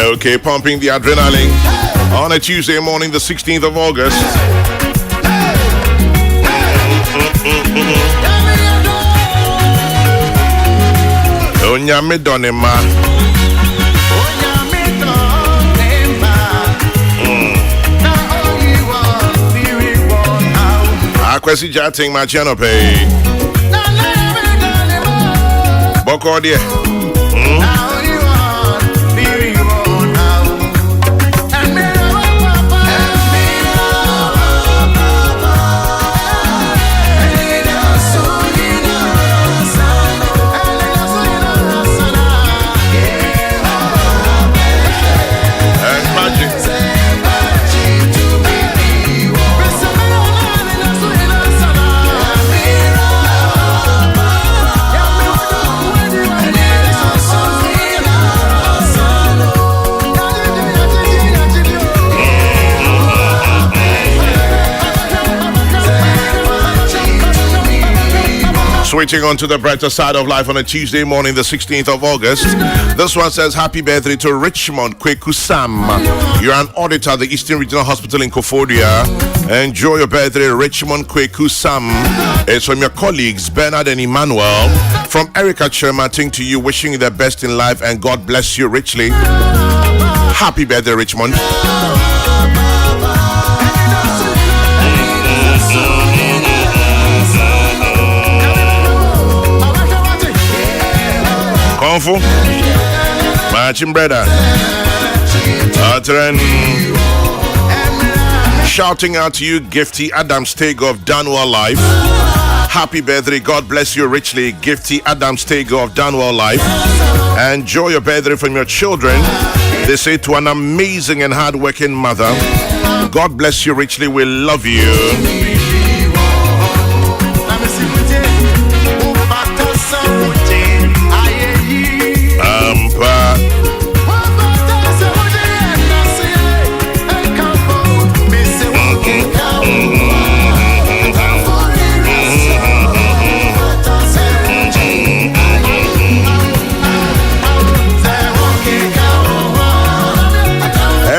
Okay, pumping the adrenaline on a Tuesday morning, the 16th of August. Onyame donema. Akwesi chatting my channel pay. Boko dear. Switching on to the brighter side of life on a Tuesday morning, the 16th of August. This one says, happy birthday to Richmond Kokrokoo Sam. You're an auditor at the Eastern Regional Hospital in Kofodia. Enjoy your birthday, Richmond Kokrokoo Sam. It's from your colleagues, Bernard and Emmanuel. From Erica Chermating to you, wishing you the best in life and God bless you richly. Happy birthday, Richmond. Konfu, matching brother. Shouting out to you, Gifty Adam Stego of Danwell Life. Happy birthday, God bless you richly, Gifty Adam Stego of Danwell Life. Enjoy your birthday from your children. They say to an amazing and hardworking mother, God bless you richly, we love you.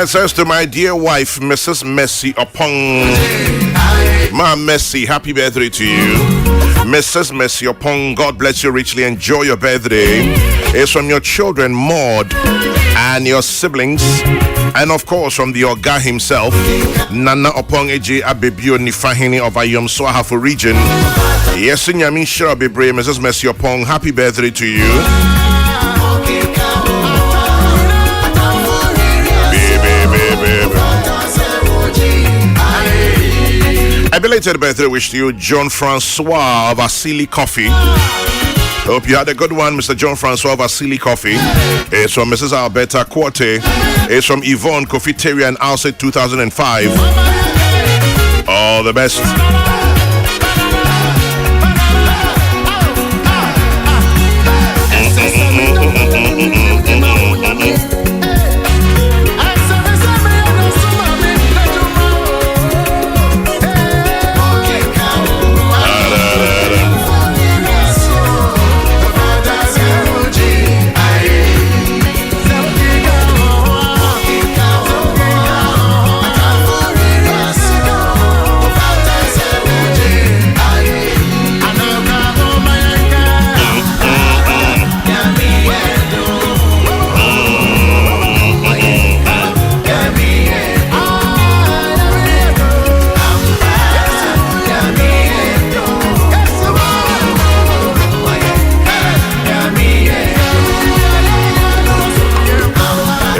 Says to my dear wife, Mrs. Messi Opong. Ma Messi, happy birthday to you. Mrs. Messi Opong, God bless you richly. Enjoy your birthday. It's from your children, Maud, and your siblings. And of course, from the Oga himself, Nana Opong Eji Abebio Nifahini of Ayom Swahafo region. Yes, in Yamin Shirabibre, Mrs. Messi Opong, happy birthday to you. A belated birthday wish to you, John Francois of Asili Coffee. Hope you had a good one, Mr. John Francois of Asili Coffee. It's from Mrs. Alberta Quarte. It's from Yvonne Cofeteria Alset 2005. All the best.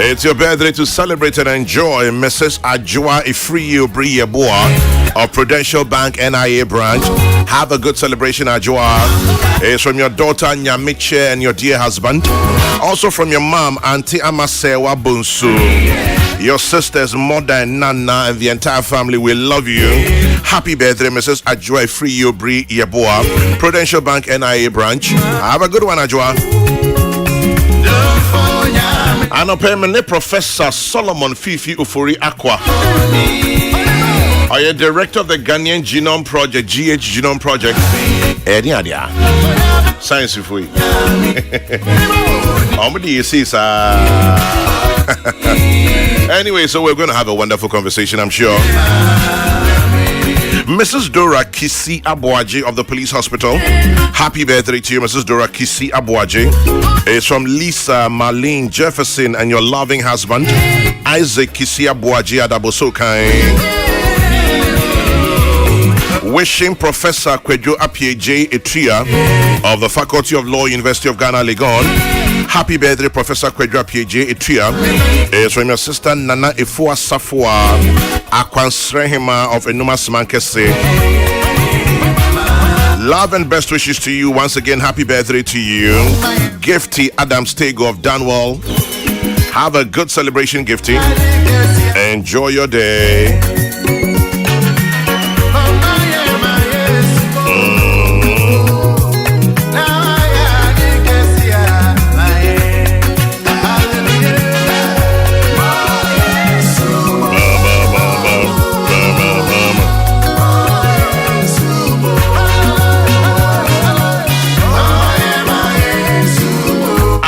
It's your birthday to celebrate and enjoy, Mrs. Ajua Ifriyo Briyeboa of Prudential Bank NIA branch. Have a good celebration, Ajua. It's from your daughter Nyamiche and your dear husband. Also from your mom, Auntie Amasewa Bunsu. Your sisters, Mother and Nana, and the entire family, we love you. Happy birthday, Mrs. Ajua Ifriyo Briyeboa, Prudential Bank NIA branch. Have a good one, Ajua. And a Professor Solomon Fifi Ufuri Aqua. Are you director of the Ghanaian Genome Project, GH Genome Project? Science if we. How many you see, sir? Anyway, so we're going to have a wonderful conversation, I'm sure. Mrs. Dora Kisi Abuaji of the police hospital. Happy birthday to you, Mrs. Dora Kisi Abuaji. It's from Lisa Marlene Jefferson and your loving husband, Isaac Kisi Abuaji Adabosokai. Wishing Professor Kwejo Apieje Etria of the Faculty of Law, University of Ghana, Legon. Happy birthday, Professor Kwejo Apieje Etria. It's from your sister Nana Efua Safua Akwansrehima of Enuma Smankese. Love and best wishes to you once again. Happy birthday to you, Gifty Adams Tego of Danwell. Have a good celebration, Gifty. Enjoy your day.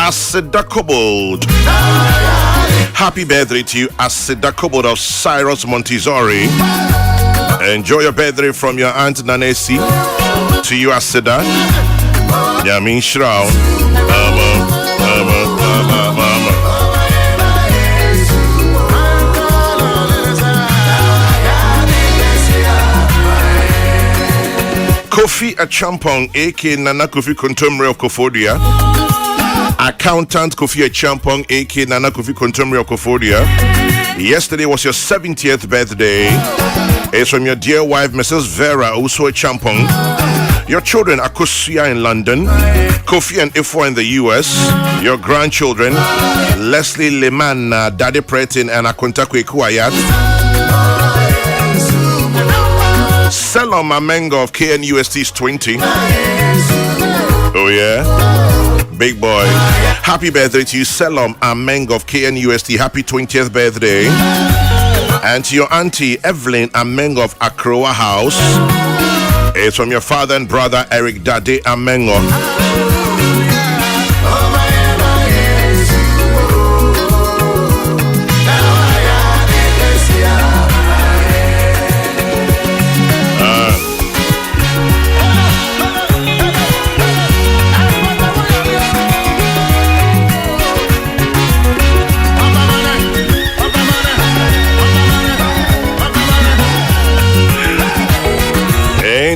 Asida Kobold. Happy birthday to you, Asida Kobold of Cyrus Montessori. Enjoy your birthday from your aunt Nanesi. To you, Asida. Yamin Shroud. Kofi Achampong, aka Nana Kofi Contemporary of Kofodia. Accountant Kofi Achampong, aka Nana Kofi Contemporary of Kofodia. Yesterday was your 70th birthday. It's from your dear wife, Mrs. Vera also Achampong. Your children, Akosia in London, Kofi and Ifo in the US. Your grandchildren, Leslie Leman, Daddy Pretin, and Akunta Kwekuayat. Sanlam Amengo of KNUST's 20. Oh yeah, big boy. Happy birthday to you, Sanlam Amengo of KNUST. Happy 20th birthday. And to your auntie Evelyn Amengo of Akroa House. It's from your father and brother Eric Dade Amengo.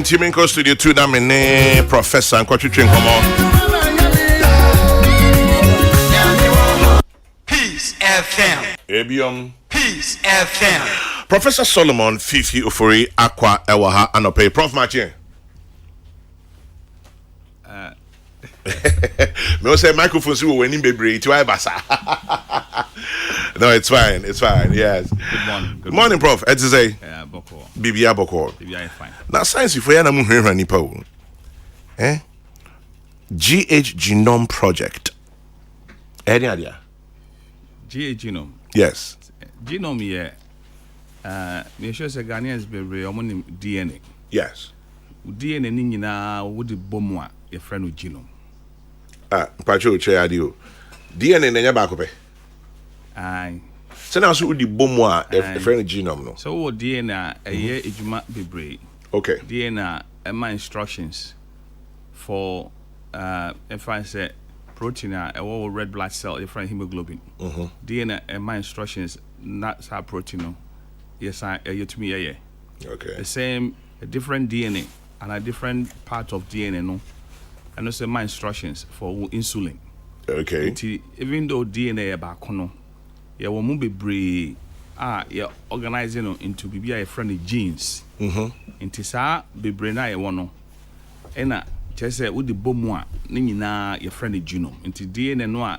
Timinko Studio 2 na mene Professor Nkwatwitwe Nkomo. Peace FM. Ebiom. Peace FM. Professor Solomon Fifi Ufuri Aqua Ewaha Anope. Prof Martin. Me say microphone si wo wani bebre ti why basa. No, it's fine. It's fine. Yes. Good morning. Good morning, Prof. It's say. Boko. Bibia Boko. Bibia is fine. Now science if we are na mu hwehwa nipa wo. GH Genome Project. Any idea? GH Genome. Yes. Genome here. Me sure say Ghanaians be omo DNA. Yes. DNA ni nyina wo de bomu a your friend with genome. Pacho che adio. DNA na nya ba ko pe. Aye. So now so the bomu a your friend genome no. So what DNA eye ejuma bebre. Okay. DNA my instructions for if I say protein a red blood cell different hemoglobin. DNA my instructions not sa protein no. Yes I to me yeah. Okay. The same a different DNA and a different part of DNA no. And also my instructions for insulin. Okay. Even though DNA about no, yeah, we move be yeah organizing into be a friendly genes. Into sa be brain I no. And just say with the bomwa ni na your friendly genome. Into DNA no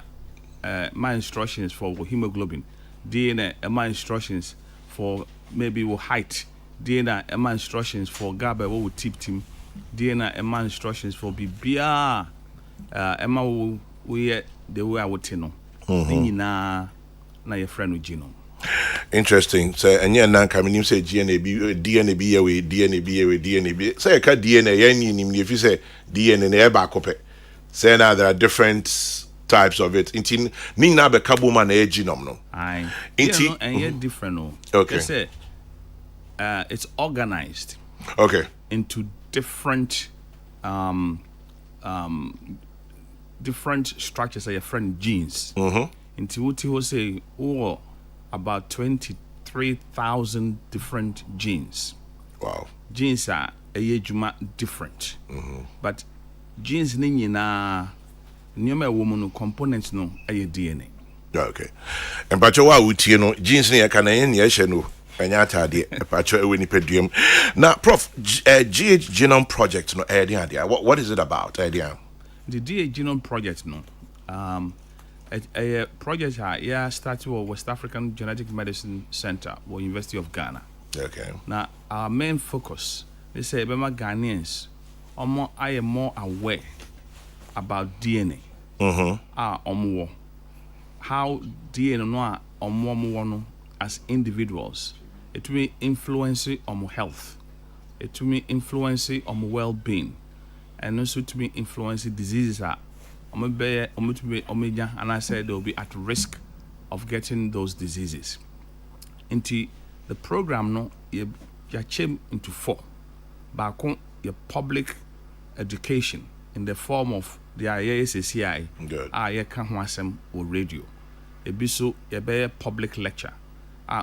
my instructions for hemoglobin. DNA my instructions for maybe height. DNA my instructions for GABA what would tip team. DNA my instructions for bibia Emma we the way I would know. Na your friend with genome. Interesting. So and yeah now can you say DNA be away DNA be say DNA if you say DNA na ba kope. Say now there are different types of it. Inti ni na be kabuma na genome no. Aye. Inti Yeah, and yet different no. Okay. They say it's organized Okay. into different different structures like your friend genes. Into what he say, oh, about 23,000 different genes. Wow. Genes are a juma different. But genes ni na nyoma woman components no a DNA. Okay. And pacho wa utie no jeans ne yaka na yen ye hye no anya atade pacho ewe ni peduam. Now prof GH Genome Project no e dey ade. What is it about? Idea. The DA Genome Project no a project here started with West African Genetic Medicine Center or University of Ghana. Okay. Now our main focus, they say Bema Ghanaians are more aware about DNA. How DNA no as individuals, it will influence on health, it will influence on well-being, and also to be influence diseases and I said they'll be at risk of getting those diseases. Into the program no you change into 4. Back on your public education in the form of the IASCI. Good. You can wasem or radio. Ebiso you be public lecture.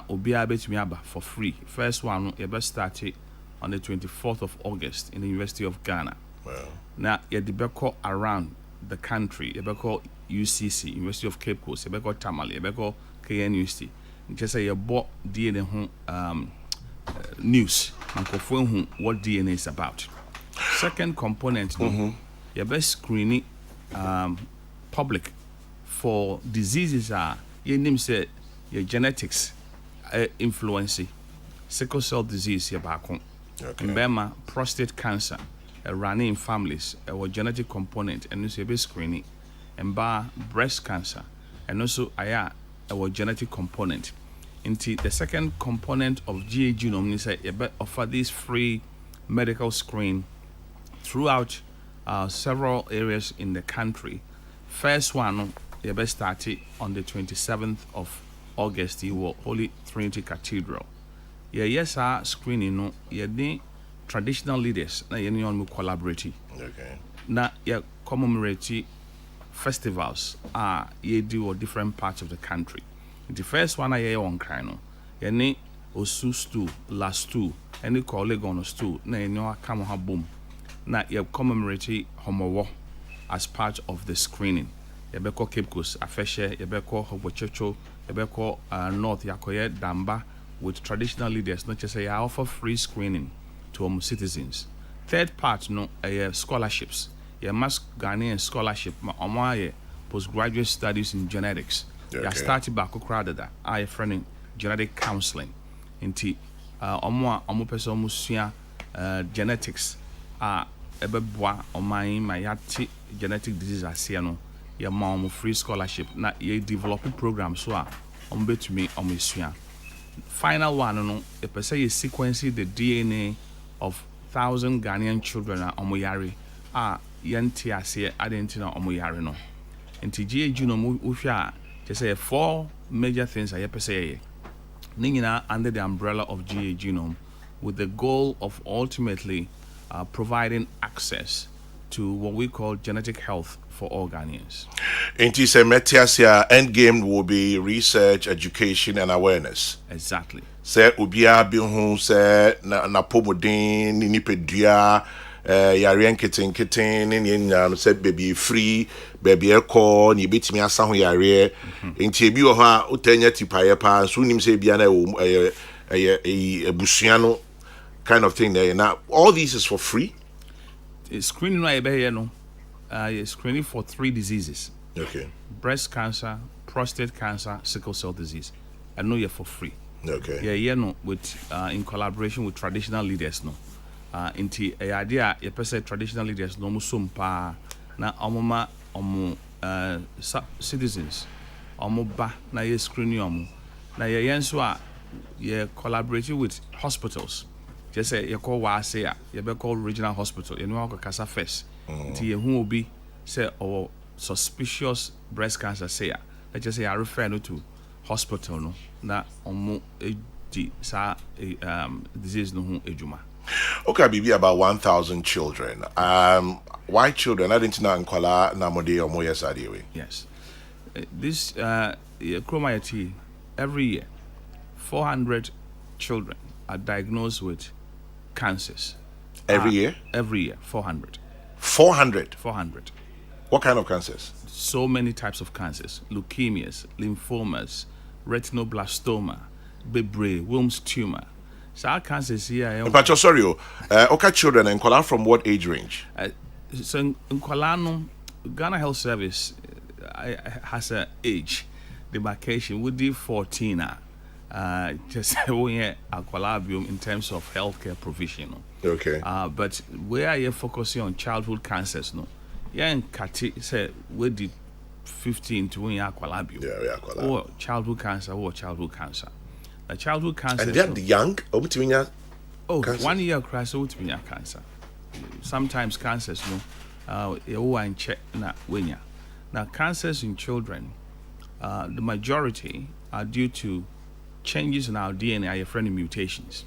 Obi abetumi aba for free. First one you be started on the 24th of August in the University of Ghana. Wow. Now you be call around the country. You be call UCC, University of Cape Coast. You be call Tamale. You be call KNUST. Just say you bought DNA news and confirm what DNA is about. Second component, you best screening public for diseases your name say your genetics influence sickle cell disease your back home. Okay. Mbema, prostate cancer running in families or genetic component and also be screening and breast cancer and also our genetic component. Into the second component of GA genome is offer this free medical screen throughout several areas in the country. First one you best started on the 27th of August you will Holy Trinity Cathedral. Yes screening no traditional leaders na you collaborate. Okay. Na you commemorate festivals you do in different parts of the country. The first one I on Krano, any Osu stew, last stew, any colleague on a stew, na no come ha boom. Na you commemorate Homowo as part of the screening. You be call Cape Coast, Afeshe, you be call Hobochecho, you be call North Yakoye, Damba, with traditional leaders, not just say I offer free screening to citizens. Third part, no, scholarships. You must Ghanaian scholarship, my postgraduate studies in genetics. Okay. Ya started back Kokrokoo I friend genetic counseling into omo person musua genetics ebeboa oman ma yati genetic disease asia no ya ma free scholarship na ye develop program so betumi esua. Final one no e person you sequence the DNA of 1,000 Ghanaian children yare yenti ase adentina yare no nti GA genome uhwa just say 4 major things I say under the umbrella of GA Genome with the goal of ultimately providing access to what we call genetic health for all Ghanaians. Inti se metiasia end game will be research, education and awareness. Exactly. Se ubia bi hu se na pomodin ni nipedua yare nketen ne nyanya se baby free baby ekọ ni betimi asa ho yare enti ebi wo ha utanya tipaye pa so nim se bia na ebusua no kind of thing there. Now all these is for free. Screening right here no screening for 3 diseases. Okay. Breast cancer, prostate cancer, sickle cell disease. I know you're for free. Okay. Yeah, no, with in collaboration with traditional leaders no. Inti idea you person traditional leaders no musumpa na omoma citizens ba na ye screening na ye yenso ye collaborate with hospitals. Just say you call Wasea, you be call regional hospital, you know kasa first. Inti ye hu obi say or suspicious breast cancer say let's just say I refer no to hospital no na omo di sa disease no ho ejuma. Okay, Bibi, about 1,000 children. Why children? I didn't know Nkwala Namode or Moya Sadiwe. Yes. This Chromayati, every year 400 children are diagnosed with cancers. Every year? Every year, 400. 400? 400. What kind of cancers? So many types of cancers: leukemias, lymphomas, retinoblastoma, bebre, Wilms tumor. So our cancers here. But you're sorry, okay, children and Nkwala from what age range? So in Nkwala, Ghana Health Service has an age demarcation. We do 14. Just in terms of healthcare provision. Okay. But where are you focusing on childhood cancers? No, yeah, in Kati say we did 15 to 1 year aqualabium. Yeah, Nkwala. Or childhood cancer, or childhood cancer. The childhood cancer. And they're the young, cancer? 1 year cancer, cancer. Sometimes cancers, no, you in check na wenya. Now cancers in children, the majority are due to changes in our DNA, your friendly mutations.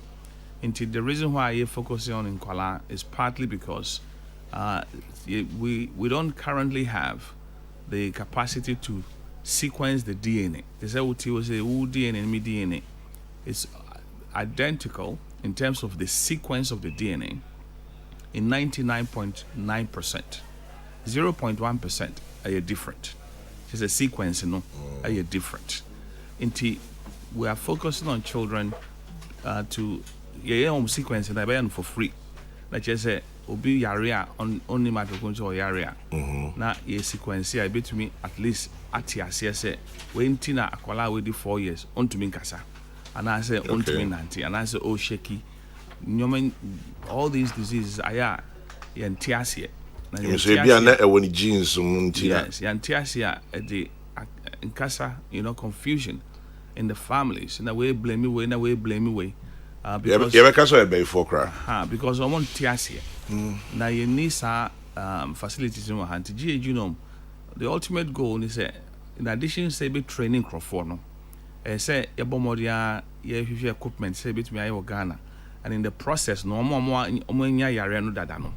And the reason why you're focusing on Nkwala is partly because we don't currently have the capacity to sequence the DNA. They say DNA and DNA is identical in terms of the sequence of the DNA in 99.9%. 0.1% are different. It's a sequence, are different. Until we are focusing on children to sequence and for free. Like you say, obi yarea on only mitochondria or yarea. Na ye sequence here between at least at say when tina akwala we 4 years on to me kasa. And I say on to me 90 and I say oh shaky. All these diseases are yantiasia. You say be an when genes yes, yantiasia the kasa, confusion in the families. In a way blame me way, in a way blame me way. Because because I want tiasia. Now you need facilities in hand to genome. The ultimate goal is in addition say be training crofone. Say ebomodia ye equipment say between I Ghana. And in the process, no more yare no dada no.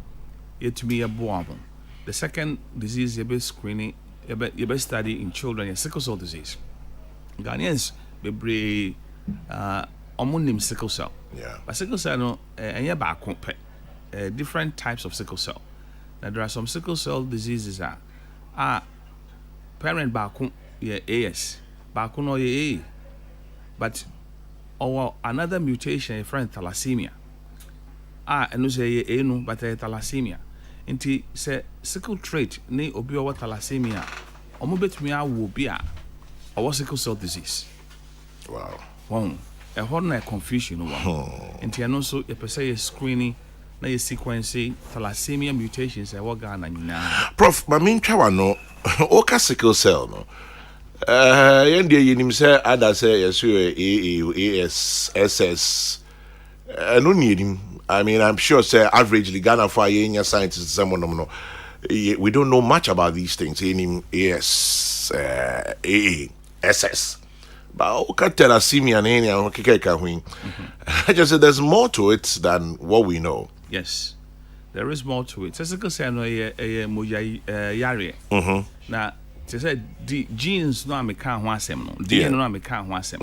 Yet to be a boam. The second disease you be screening, you be study in children, sickle cell disease. Ghanaians be omonim sickle cell. Yeah. But sickle cell no different types of sickle cell. Now there are some sickle cell diseases parent baku AS, baku no A. But or another mutation, a friend thalassemia. And you say A no, but a thalassemia. Inti say sickle trait ni obi owa thalassemia. Omo betumi awo bia or sickle cell disease. Wow. Wow. A horn confusion one. Inti ano so ye pese screening na ye sequencing thalassemia mutations e wo Ghana nyina. Prof, ma min twa no oka sickle cell no. Yende yinim say ada say yesu AS SS no need him. I mean, I'm sure say averagely Ghana for a scientists someone no we don't know much about these things in AS AA SS. But okay, thalassemia and any I just said there's more to it than what we know. Yes, there is more to it. Sickle cell no yare. Now, to say the genes no ameka ho asem no. DNA no ameka ho asem.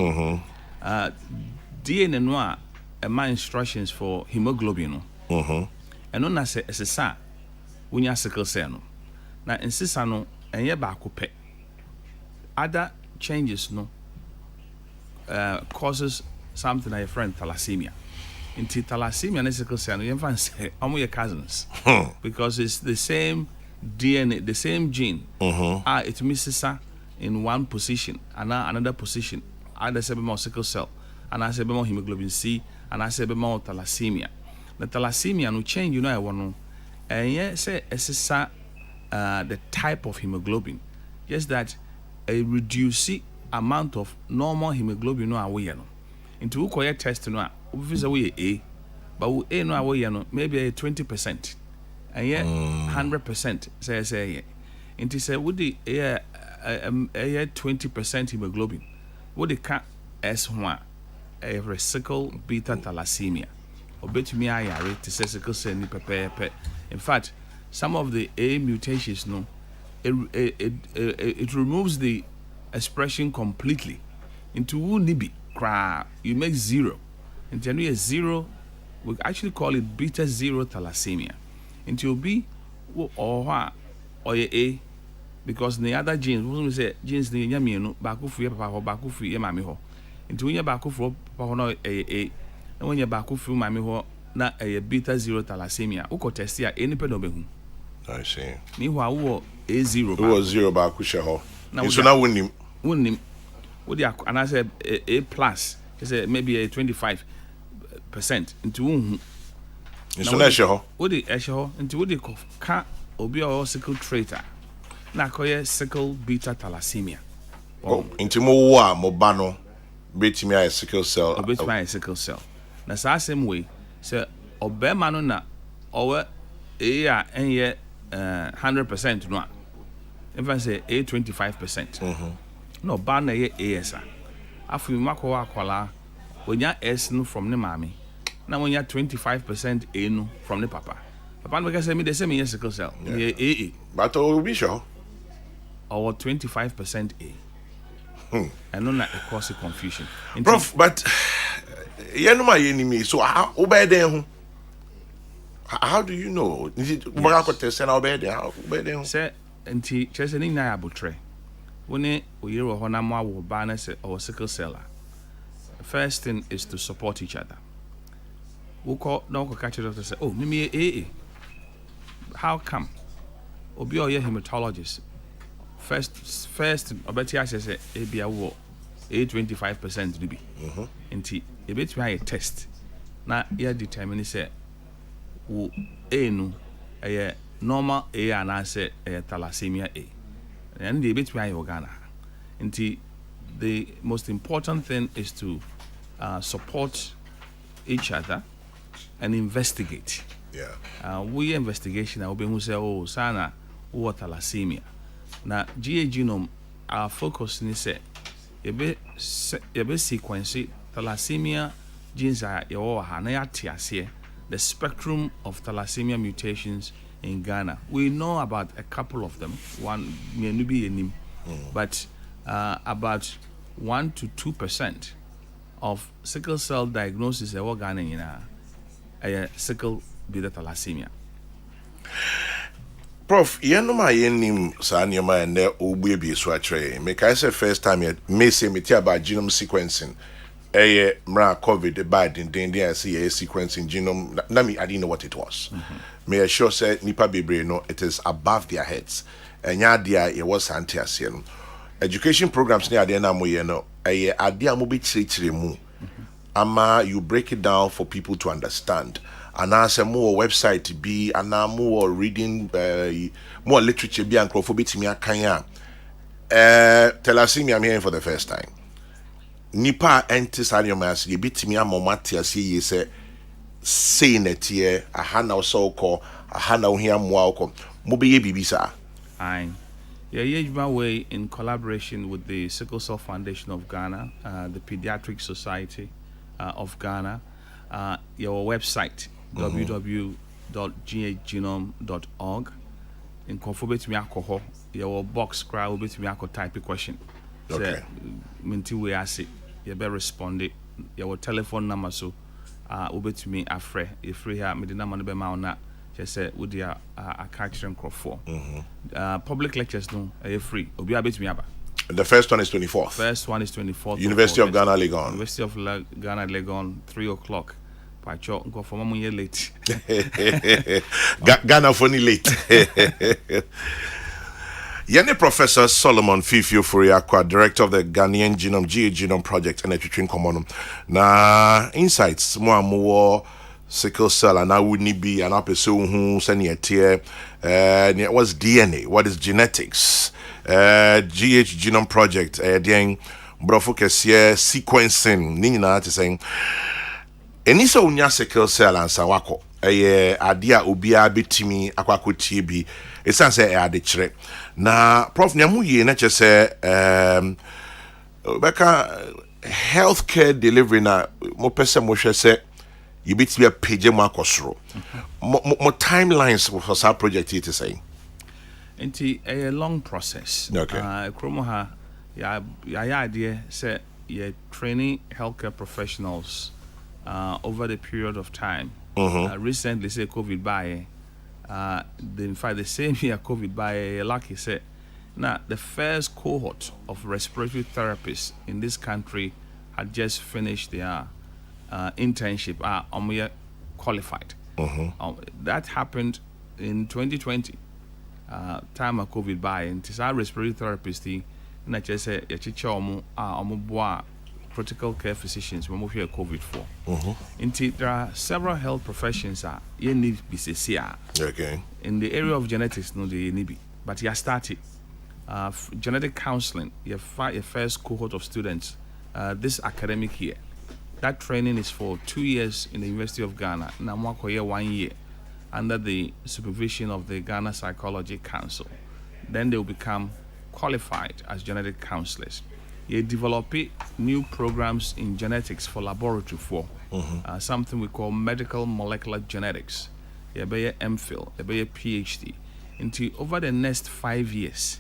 DNA no a instructions for hemoglobin no. And no say esesa wunya sickle cell no. Na insisa no enye ba akopɛ. Other changes no causes something like a friend thalassemia. Into thalassemia and sickle cell, you can say your cousins because it's the same DNA, the same gene. It misses in one position and another position. Either say more sickle cell, and I say more hemoglobin C, and I say more thalassemia. The thalassemia no change, I want to, and yeah, say the type of hemoglobin, just that a reduced amount of normal hemoglobin no away no. Into who test no, obviously we A, but we A no away no maybe 20%, and yet 100% say Nti sɛ wode ɛyɛ 20% hemoglobin wode ka S ho a ɛyɛ sickle beta thalassemia obetumi ayare te sɛ sickle cell ni pɛpɛɛpɛ. In fact, some of the A mutations no it removes the expression completely into nibi cry you make zero into a zero. We actually call it beta zero thalassemia into B or A because the other genes we say genes the yamienu baku fu papa ho baku fu ye mami ho into when you baku fu papa ho no A and when you baku fu mami ho na a beta zero thalassemia uko test ya any pedo behu. I see. Meanwhile, wo A0. Who was 0 back with Shaho? So now win him. What the and I said A plus. He said maybe a 25% into whom. So now Shaho. What the Shaho into what the can obi or sickle traitor. Na koye sickle beta thalassemia. Oh, into more mobano. Bet me a sickle cell. Bet me a sickle cell. Na sa same way. So obema no na owe A and ye 100% no. If I say A 25%. No, ban na ye AS. Afu mako akwala when ya S no from the mommy. Now when ya 25% A no from the papa. Papa no say me the same yes sickle cell. Yeah AA. But will be sure. Or 25% A. And no it cause confusion. Prof, but you know my enemy, so how obey them? How do you know? Is it Say, anti Chesney na abutre. When we hear a Honama will balance or sickle seller. First thing is to support each other. We call no catch it to say, oh, me AA. How come? Obi or your hematologist. First, I bet you say A 25% to be. Anti a bit my test. Now, you determine say. Wo A no normal A and I say thalassemia A. And the bit why Ghana. And the most important thing is to support each other and investigate. Yeah. We investigation I will be who say oh sana what thalassemia. Now GA genome our focus is say ebe sequence thalassemia genes are your hanaya the spectrum of thalassemia mutations in Ghana. We know about a couple of them. One may be a name, but about 1 to 2% of sickle cell diagnosis in Ghana in sickle beta thalassemia. Prof, you know my name, Sanyama, and there will be a swatch. Make I say first time yet, may say me about genome sequencing. Mra COVID the bad in the I see a sequencing genome. I didn't know what it was. May I sure say Nipa Bebre no, it is above their heads. And yadia it was anti-asian. Education programs near the end no idea mo be mu. Ama you break it down for people to understand. And answer more website be and more reading more literature be and crofobit kanya. Thalassemia I'm hearing for the first time. Nipa enti sanyomas ye bitimi amomati ase ye say netie ahana so ko ahana ohia moa ko mo be ye bibisa. Aye. Yeah, way in collaboration with the Sickle Cell Foundation of Ghana, the Pediatric Society of Ghana, your website www.gagenome.org. In confobit me alcohol, your box cry will be to me type a question. Okay. Minty we ask it. You better respond it. Your telephone number so ube to me afre if free here me the number no be ma na just say with a catch and crop for public lectures no free obi abet me aba. The first one is 24th. First one is 24th. University of Ghana Legon. University of Ghana Legon 3 o'clock. Pacho go for mama late. Ghana funny late. Yene Professor Solomon Fifio Furiakwa, Director of the Ghanaian Genome GA Genome Project and Etwitwin Komono. Na insights more sickle cell and I wouldn't be an episode who send you a tear. What's DNA? What is genetics? GH Genome Project. Then brofocus sequencing. Nina is saying. Enisa unya sickle cell and sawako. idea obia betimi akwakotie bi esan say ade kire na prof nyamu ye na che say beka healthcare delivery na mo pese mo hwe say you betimi page mo akosoro mo timelines for that project it is saying It's a long process. Okay. Kromoha, yeah, idea say you're training healthcare professionals over the period of time. Recently, say COVID by, in fact, the same year COVID by, lucky said, now the first cohort of respiratory therapists in this country had just finished their internship, are qualified. That happened in 2020. Time of COVID by and tis our respiratory therapist na just say ya chicha omo boa critical care physicians when we hear COVID for. There are several health professions you need BCCA. Okay. In the area of genetics, no they need be, but you started genetic counseling. Your first cohort of students this academic year. That training is for 2 years in the University of Ghana. Now more 1 year. Under the supervision of the Ghana Psychology Council. Then they will become qualified as genetic counselors. You develop new programs in genetics for laboratory for something we call medical molecular genetics. You be a MPhil, you be a PhD. Until over the next 5 years,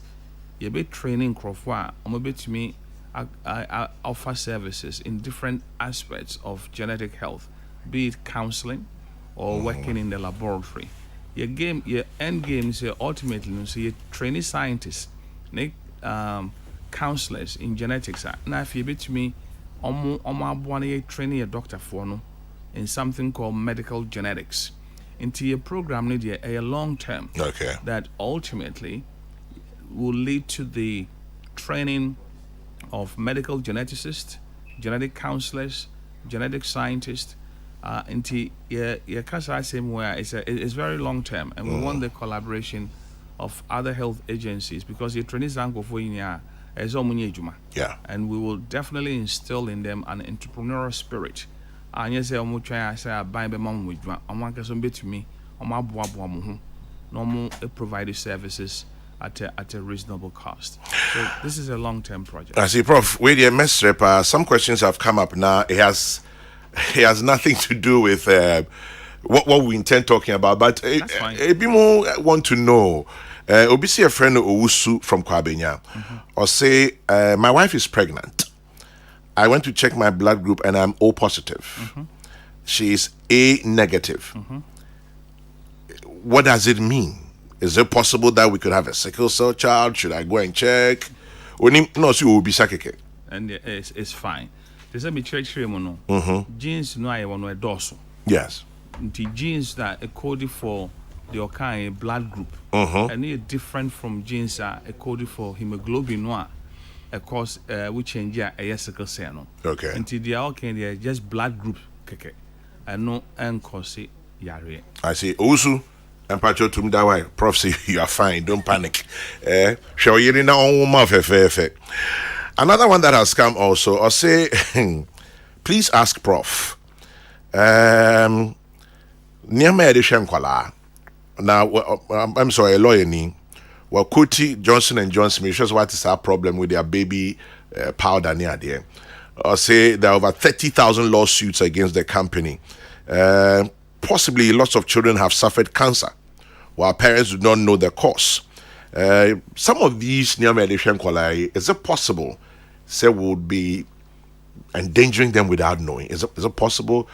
you be training Crawford. To me, offer services in different aspects of genetic health, be it counseling, or working in the laboratory. Your end game is ultimately so you trainee scientists, counselors in genetics. Now if you to me, training a doctor for no in something called medical genetics. Into your program need a long term that ultimately will lead to the training of medical geneticists, genetic counselors, genetic scientists. Into same way it's very long term, and we want the collaboration of other health agencies because your trainees are for and we will definitely instill in them an entrepreneurial spirit. And yes, I'm trying to say buy be mom with I'm to me normal provide services at a reasonable cost. So this is a long term project. I see, Prof. With your mess rep, some questions have come up now. It has nothing to do with what we intend talking about, but people want to know. Obisi a friend Owusu from Kwabenya, or say my wife is pregnant. I went to check my blood group and I'm O positive. She is A negative. What does it mean? Is it possible that we could have a sickle cell child? Should I go and check? No, so will be sakeke. And it's fine. There's a church no. Genes no I want to dorsal. Yes. The genes that are coded for the kind blood group, and they are different from genes that are coded for hemoglobin noir, of course, we change a sickle cell no. Okay. Until they are okay, they are just blood group keke, and no and cause yare. I see. Usu and Pacho to me that way. Prof say you are fine. Don't panic. Show you in our mouth. Another one that has come also, I'll say, please ask Prof. Near my edition, now, I'm sorry, a lawyer, well, Kuti, Johnson and Johnson, which is what is our problem with their baby powder near there. I'll say there are over 30,000 lawsuits against the company. Possibly lots of children have suffered cancer, while parents do not know the cause. Some of these near medication is it possible say would be endangering them without knowing? Is it possible?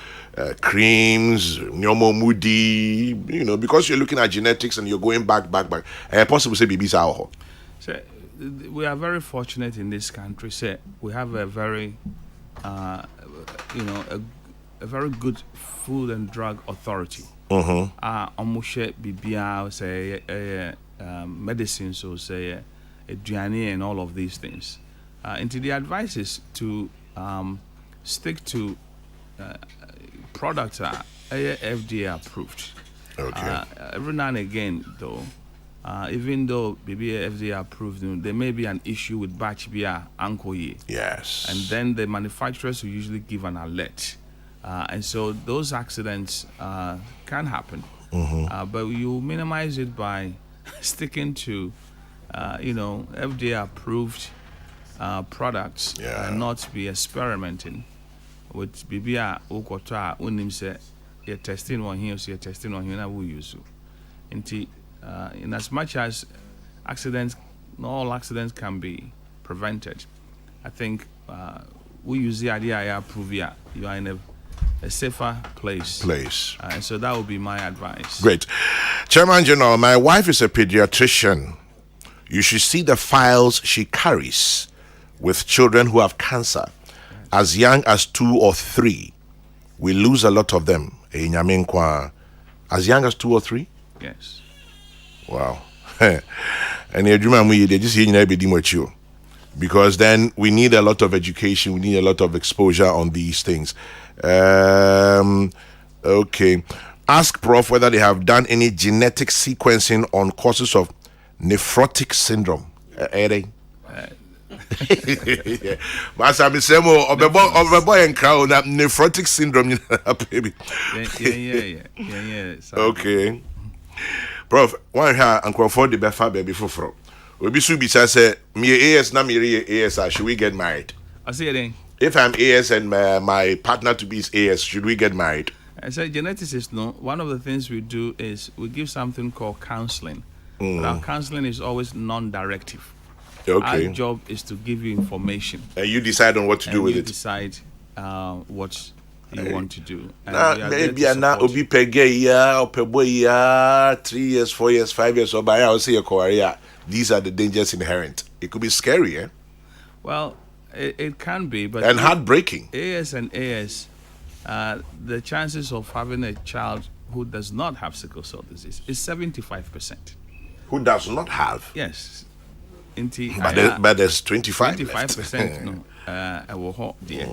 Creams, Nyomo Moody, because you're looking at genetics and you're going back. Possible say babies are. So we are very fortunate in this country. Say we have a very, a very good food and drug authority. Almost BBI say medicines or say aduane and all of these things. Into the advice is to stick to products that are FDA approved. Okay. Every now and again, though, even though maybe FDA approved, there may be an issue with batch beer anko ye. Yes. And then the manufacturers will usually give an alert And so those accidents can happen. But you minimize it by sticking to, FDA approved products Yeah. and not be experimenting with BBA Ukota unim say you're testing on here, so you're testing on here, and we use it. In as much as accidents, not all accidents can be prevented. I think we use the idea I approve you are in a safer place. And so that would be my advice. Great. Chairman General, my wife is a pediatrician. You should see the files she carries with children who have cancer as young as 2 or 3. We lose a lot of them. As young as 2 or 3? Yes. Wow. And they just you. Because then we need a lot of education, we need a lot of exposure on these things. Okay. Ask Prof whether they have done any genetic sequencing on causes of nephrotic syndrome. But I'm saying, Obebo and crown nephrotic syndrome, baby. Yeah. Okay. Prof, one here and Crawford the Befa baby for. We be say me AS na me AS. Should we get married? I see it then. If I'm AS and my partner to be is AS, should we get married? As a geneticist, no. One of the things we do is we give something called counseling. But our counseling is always non-directive. Okay. Our job is to give you information. And you decide on what to do with you it. Decide what you want to do. And Maybe I'm not obi pege ya, opebo ya, 3 years, 4 years, 5 years, or by I'll say a career. These are the dangers inherent. It could be scary, eh? Well, it can be, but and heartbreaking. AS and AS, the chances of having a child who does not have sickle cell disease is 75%. Who does not have? Yes. But there's 25. 25% no. I will hope, dear.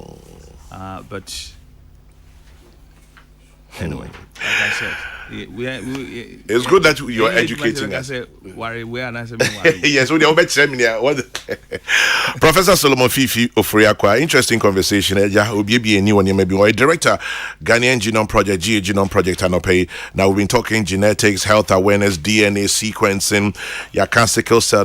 But anyway, like I said, it's good that you're educating us. Yes, Professor Solomon Fifi Ofriakwa, interesting conversation. Maybe director, Ghanaian Genome Project, GA Genome Project, and now we've been talking genetics, health awareness, DNA sequencing, sickle cell,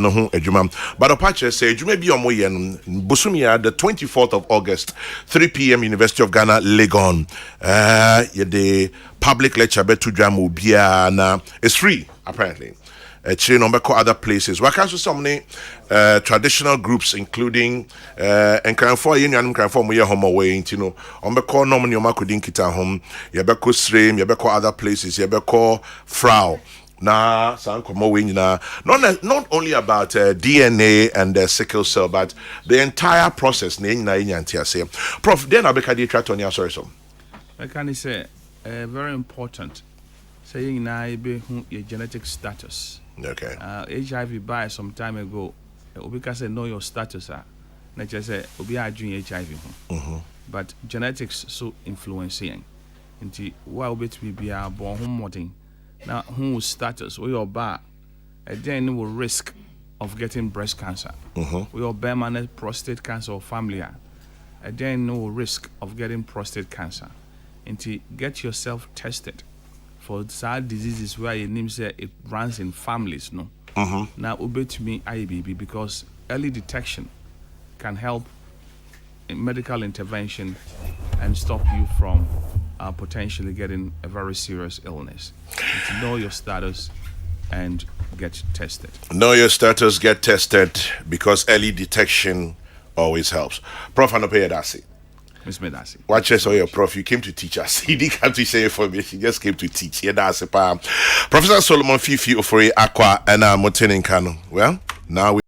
but Apache said, you may be on Busumia, the 24th of August, 3 p.m., University of Ghana, Legon. The public lecture it's free apparently. Other places. We can so many traditional groups, including and can for union can form your home away, normally kita home, yabeko stream, yabeko other places, yabeko frau. Not only about DNA and sickle cell, but the entire process. Prof, then I'll be on your sorry. I can say very important. Saying now your genetic status. Okay. HIV by some time ago. Obika say know your status. Na just say obi adwin HIV. But genetics so influencing. Nti wa obetumi bia born home modern. Now who status or your bar then will risk of getting breast cancer. We your permanent prostate cancer or family. Then no risk of getting prostate cancer. Until get yourself tested for sad diseases where your name say it runs in families. No. Now obey to me IBB because early detection can help in medical intervention and stop you from potentially getting a very serious illness. To know your status and get tested. Know your status, get tested because early detection always helps. Prof Anope Edasi. Miss Medasi. Watch us or your prof, you came to teach us. He didn't come to say for me, he just came to teach. Yeah, that's a Professor Solomon Fifi Ofori Aqua and Motenin Kano. Well, now we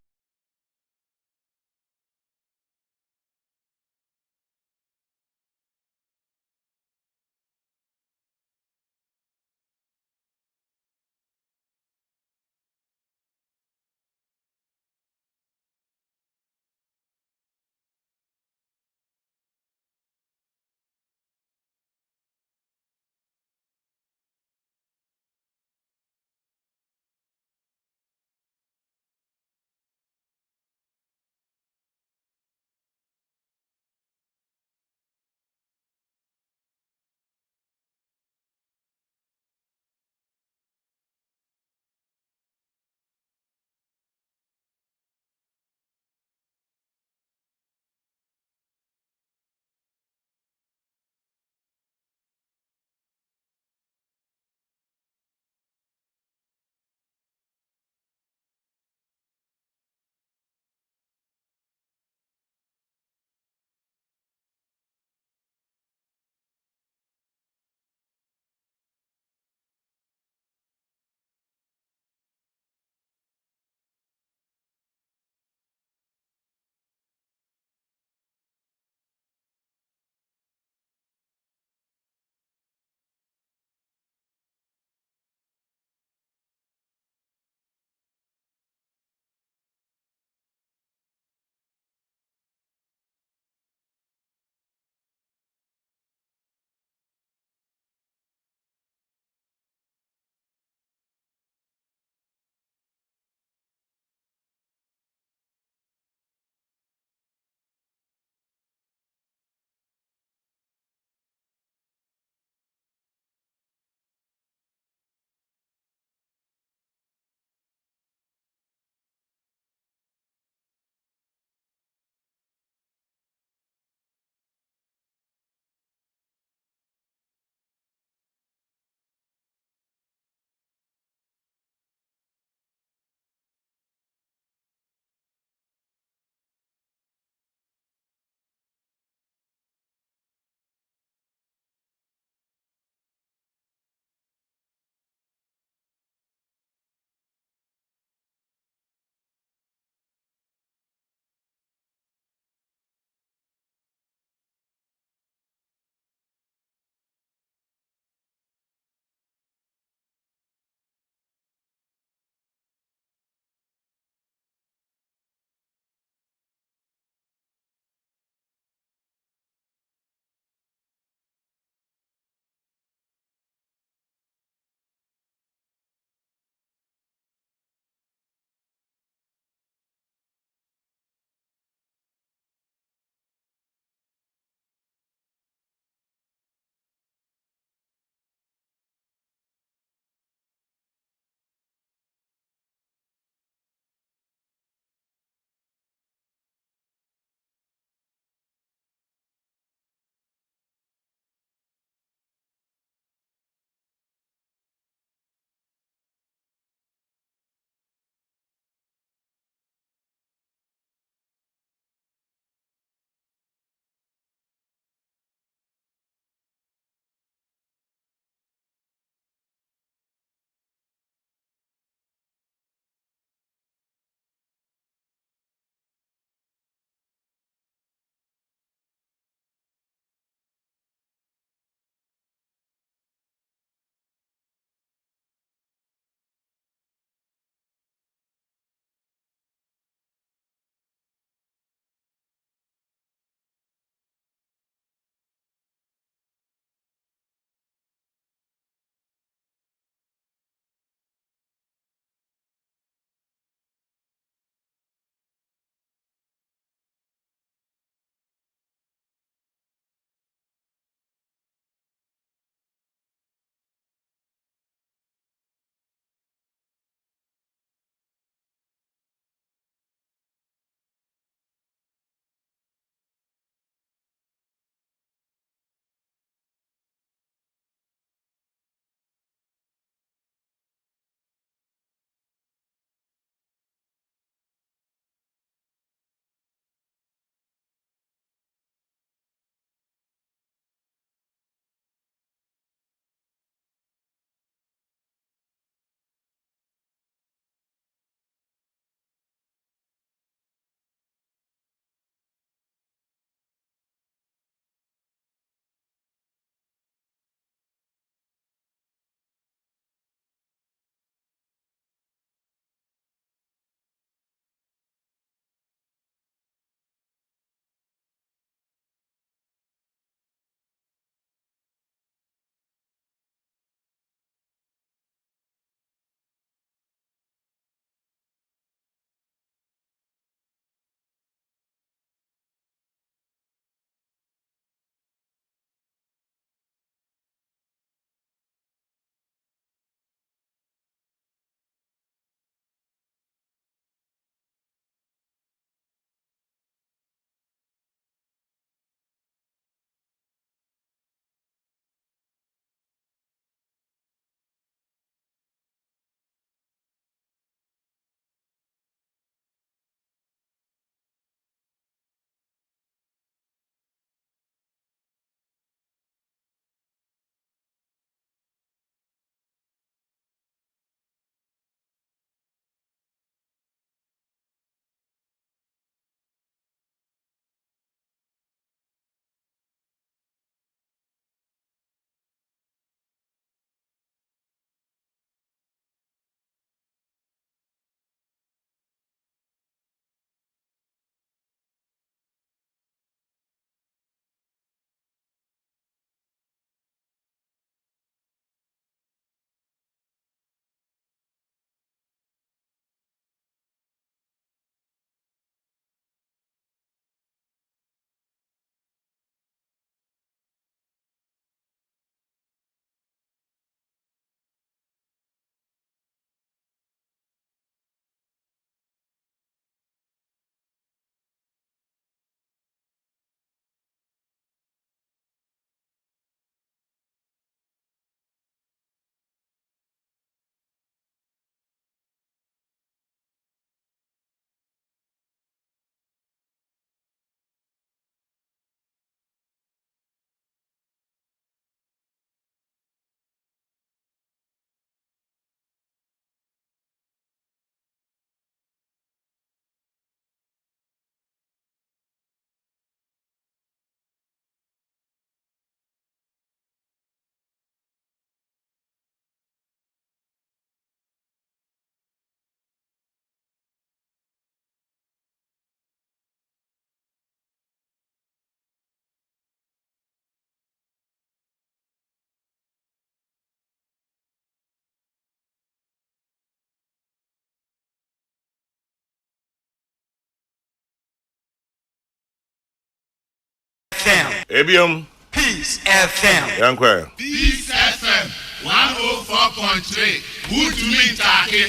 Ebium. Peace FM. Yankwe. Peace FM 104.3. Good to meet Taki.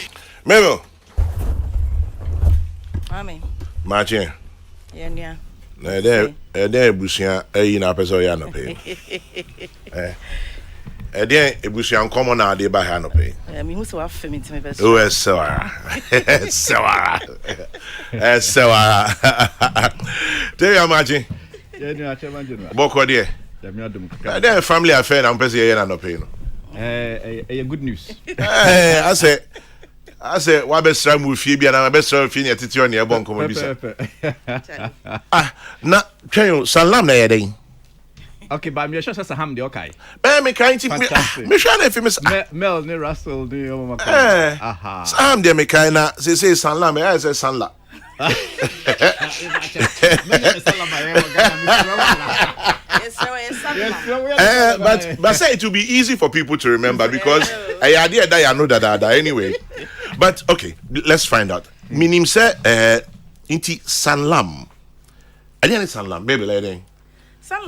Mabel. Amen. Martin. Yeah. There busia in a person ya no pay. There busia common na dey by no pay. Me who so affe me to me best. Oh, so. Tell you Martin. Yeah, chairman general. Boko there. There family affair na person ya no pay no. Good news. I say wa be sra mu fie bia na be sra fie ne tete on e bon komo bisa. Na twen Sanlam na yeden. Okay, but me sure Saham dey okay. Me kind ti me sure na fi me Mel ne Russell dey o mama. Aha. Sam dey me kind na say Sanlam I say Sanla. But say it will be easy for people to remember because I idea that you know that anyway. But okay, let's find out. Minim say inti Sanlam. I didn't Sanlam, baby lady.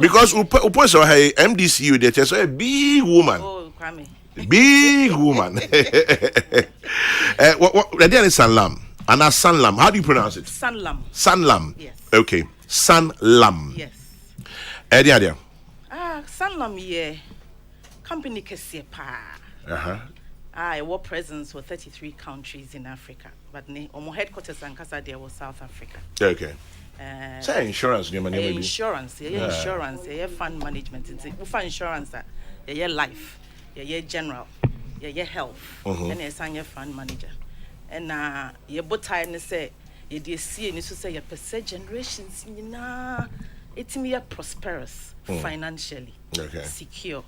Because upo so hey MDCU they just a big woman. Oh, Kwame. Big woman. What I didn't Sanlam. And as Sanlam, how do you pronounce it? Sanlam. Sanlam. Yes. Okay. Sanlam. Yes. Edia. Sanlam ye company kese pa. I work presence with 33 countries in Africa, but ne omo headquarters and casa there was South Africa. Okay. Say insurance, maybe. Insurance, insurance, fund management. It's insurance that life, general, health, and a fund manager. And your botai and say you dey see and say your per se generations it's me prosperous financially, secure,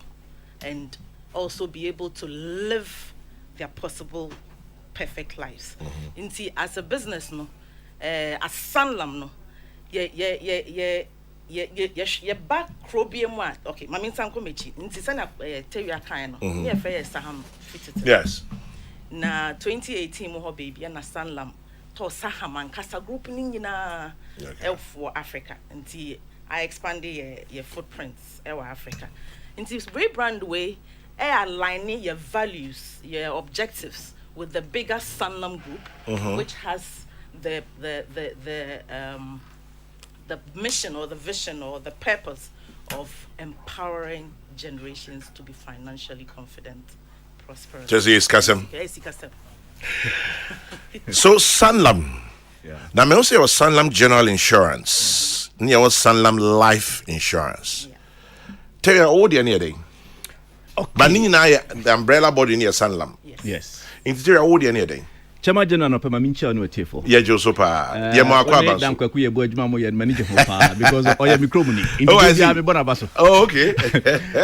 and also be able to live their possible perfect lives. As a business as Sanlam ye back crobium one. Okay, my mean some committee. Sana Terry kind Saham fitted. Yes. Na 2018 mo baby na Sanlam to Saham and Casa group na for Africa. Until I expanded your footprints in Africa. Until rebrand way aligning your values, your objectives with the bigger Sanlam group, which has the mission or the vision or the purpose of empowering generations to be financially confident, prosperous. So Sanlam. Now me also was Sanlam General Insurance. Near was Sanlam Life Insurance. Tell you all the near day. But the umbrella body near Sanlam. Yes. Interior all the near day. Chama General no pema mincha no tefo. Yeah, Joso pa. Yeah, mo akwa ba. Dan kwaku ye bo adwuma mo ye manager ho pa because oya micromuni. India me bona baso. Oh, okay.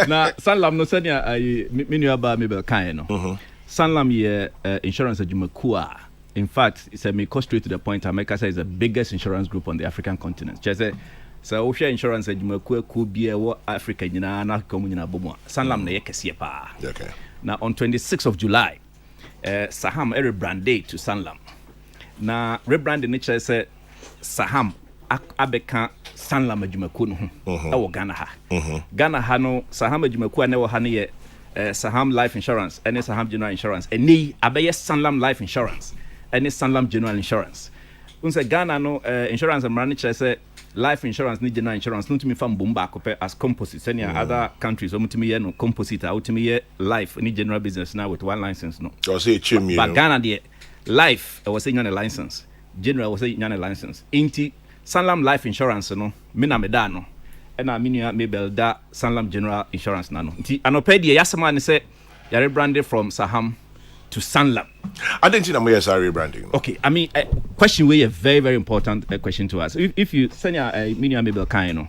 Na Sanlam no senia me nuaba me be kan no. Sanlam ye insurance adwumaku. In fact, it's a me go straight to the point. America is the biggest insurance group on the African continent. Just so we share insurance adwumaku could be a Africa nyina na komunyina bomo. Sanlam na ye kese pa. Okay. Now on 26th of July, Saham rebranded to Sanlam. Na rebranding nature say Saham abeka Sanlam adwumaku no ho. Ghana ha. Ghana ha no Saham adwumaku na wo ha ne Saham Life Insurance and Saham General Insurance. And ni abeye Sanlam Life Insurance and Sanlam General Insurance. Unse Ghana no insurance and manager say life insurance ni general insurance no to me fam bomba kope as composite. Any other countries to me no composite out to me life ni general business now with one license no. So say chim but Ghana the life was saying a license. General was saying a license. Inti Sanlam Life Insurance no me na me da no. And I mean, maybe that Sanlam General Insurance nano. Anopedia Yasama say you're rebranded from Saham to Sanlam. I didn't think I'm rebranding. Okay, I mean, question way a very very important question to us. If you send your mini maybe kind